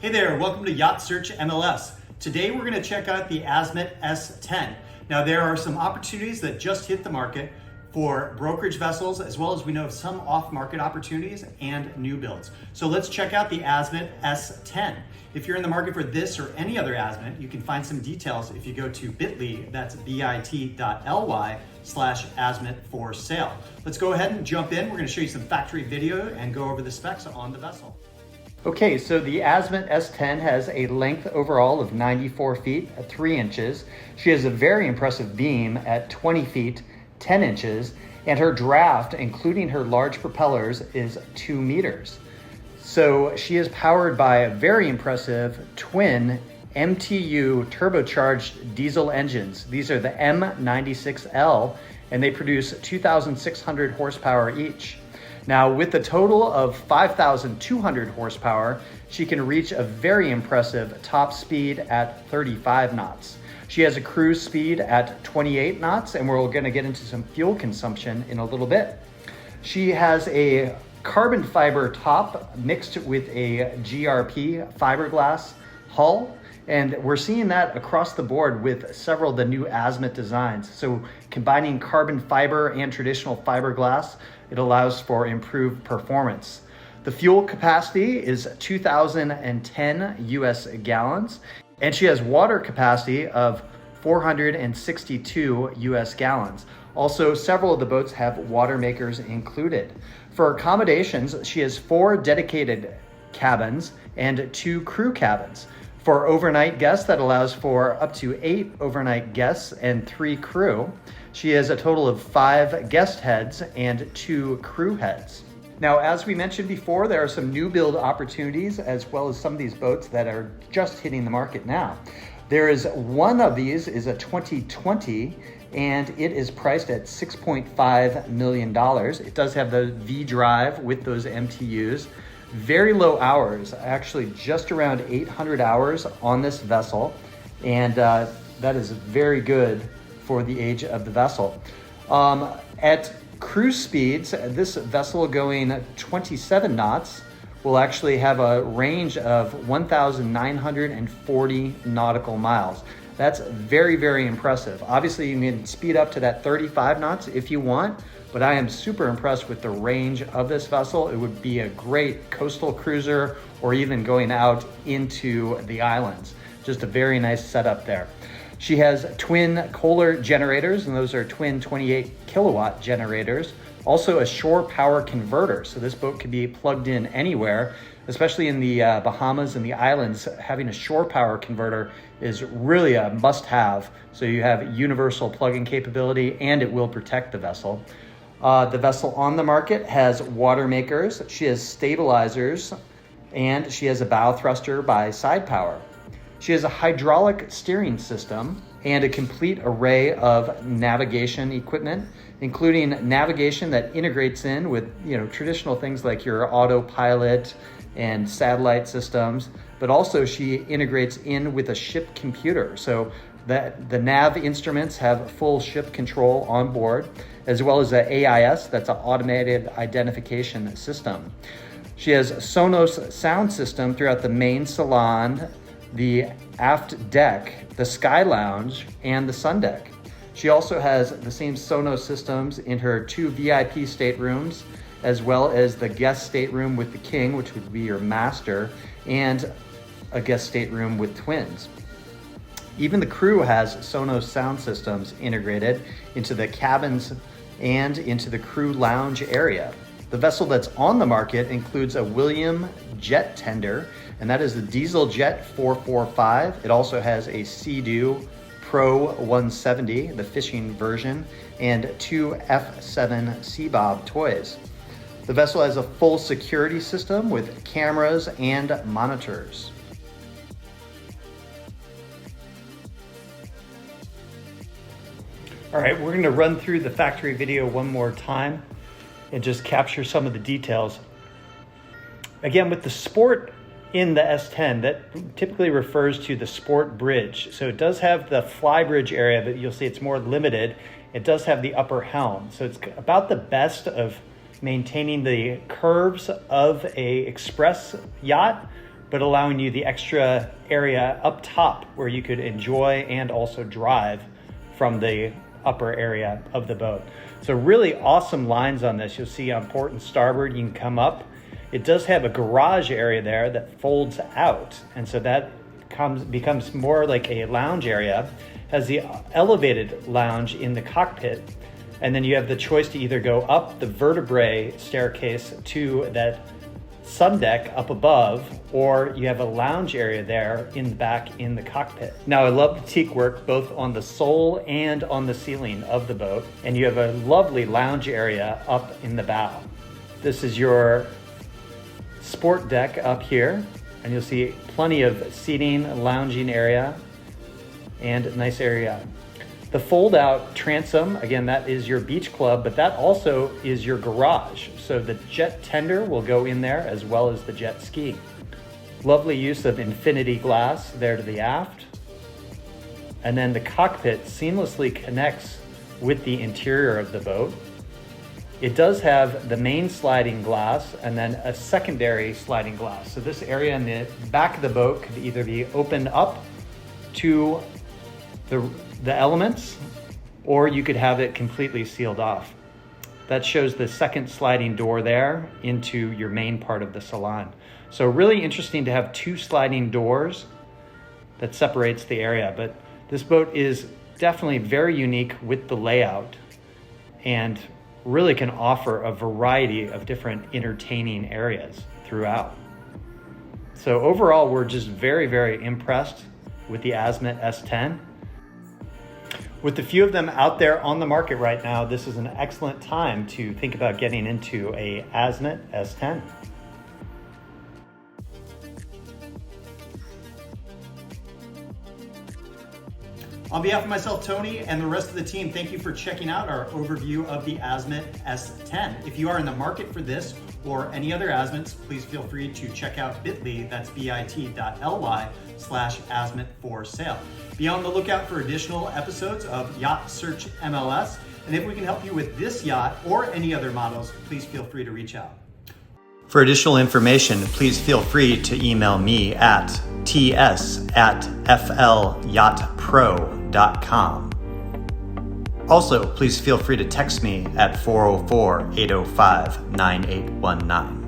Hey there, welcome to Yacht Search MLS. Today we're going to check out the Azimut S10. Now there are some opportunities that just hit the market for brokerage vessels, as well as we know of some off-market opportunities and new builds. So let's check out the Azimut S10. If you're in the market for this or any other Azimut, you can find some details if you go to bit.ly, that's bit.ly/Azimut for sale. Let's go ahead and jump in. We're going to show you some factory video and go over the specs on the vessel. Okay, so the Azimut S10 has a length overall of 94 feet, 3 inches. She has a very impressive beam at 20 feet, 10 inches, and her draft, including her large propellers, is 2 meters. So she is powered by a very impressive twin MTU turbocharged diesel engines. These are the M96L, and they produce 2,600 horsepower each. Now, with a total of 5,200 horsepower, she can reach a very impressive top speed at 35 knots. She has a cruise speed at 28 knots, and we're going to get into some fuel consumption in a little bit. She has a carbon fiber top mixed with a GRP fiberglass hull, and we're seeing that across the board with several of the new Azimut designs. So combining carbon fiber and traditional fiberglass, it allows for improved performance. The fuel capacity is 2,010 US gallons, and she has water capacity of 462 US gallons. Also, several of the boats have water makers included. For accommodations, she has 4 dedicated cabins and 2 crew cabins. For overnight guests, that allows for up to 8 overnight guests and 3 crew. She has a total of 5 guest heads and 2 crew heads. Now, as we mentioned before, there are some new build opportunities as well as some of these boats that are just hitting the market now. There is one of these is a 2020, and it is priced at $6.5 million. It does have the V drive with those MTUs. Very low hours, actually just around 800 hours on this vessel, and that is very good for the age of the vessel. At cruise speeds, this vessel going 27 knots will actually have a range of 1,940 nautical miles. That's very, very impressive. Obviously, you can speed up to that 35 knots if you want, but I am super impressed with the range of this vessel. It would be a great coastal cruiser or even going out into the islands. Just a very nice setup there. She has twin Kohler generators, and those are twin 28 kilowatt generators. Also a shore power converter, so this boat can be plugged in anywhere, especially in the Bahamas and the islands. Having a shore power converter is really a must-have, so you have universal plug-in capability and it will protect the vessel. The vessel on the market has water makers, she has stabilizers, and she has a bow thruster by side power. She has a hydraulic steering system and a complete array of navigation equipment, including navigation that integrates in with traditional things like your autopilot and satellite systems, but also she integrates in with a ship computer, so that the nav instruments have full ship control on board, as well as a AIS, that's an automated identification system. She has Sonos sound system throughout the main salon, the aft deck, the sky lounge, and the sun deck. She also has the same Sonos systems in her 2 VIP staterooms, as well as the guest stateroom with the king, which would be your master, and a guest stateroom with twins. Even the crew has Sonos sound systems integrated into the cabins and into the crew lounge area. The vessel that's on the market includes a William jet tender, and that is the Diesel Jet 445. It also has a Sea-Doo Pro 170, the fishing version, and 2 F7 Seabob toys. The vessel has a full security system with cameras and monitors. All right, we're going to run through the factory video one more time and just capture some of the details. Again, with the Sport in the S10, that typically refers to the Sport bridge. So it does have the fly bridge area, but you'll see it's more limited. It does have the upper helm. So it's about the best of maintaining the curves of a express yacht, but allowing you the extra area up top where you could enjoy and also drive from the upper area of the boat. So really awesome lines on this. You'll see on port and starboard, you can come up. It does have a garage area there that folds out, and so that becomes more like a lounge area. Has the elevated lounge in the cockpit, and then you have the choice to either go up the vertebrae staircase to that sun deck up above, or you have a lounge area there in the back in the cockpit. Now I love the teak work both on the sole and on the ceiling of the boat, and you have a lovely lounge area up in the bow. This is your sport deck up here, and you'll see plenty of seating, lounging area, and a nice area. The fold out transom, again, that is your beach club, but that also is your garage. So the jet tender will go in there as well as the jet ski. Lovely use of infinity glass there to the aft. And then the cockpit seamlessly connects with the interior of the boat. It does have the main sliding glass and then a secondary sliding glass. So this area in the back of the boat could either be opened up to the elements, or you could have it completely sealed off. That shows the second sliding door there into your main part of the salon. So really interesting to have two sliding doors that separates the area, but this boat is definitely very unique with the layout and really can offer a variety of different entertaining areas throughout. So overall, we're just very, very impressed with the Azimut S10. With a few of them out there on the market right now, this is an excellent time to think about getting into a Azimut S10. On behalf of myself, Tony, and the rest of the team, thank you for checking out our overview of the Azimut S10. If you are in the market for this or any other Azimuts, please feel free to check out bit.ly, that's bit.ly/Azimut for sale. Be on the lookout for additional episodes of Yacht Search MLS, and if we can help you with this yacht or any other models, please feel free to reach out. For additional information, please feel free to email me at ts@flyachtpro.com. Also, please feel free to text me at 404-805-9819.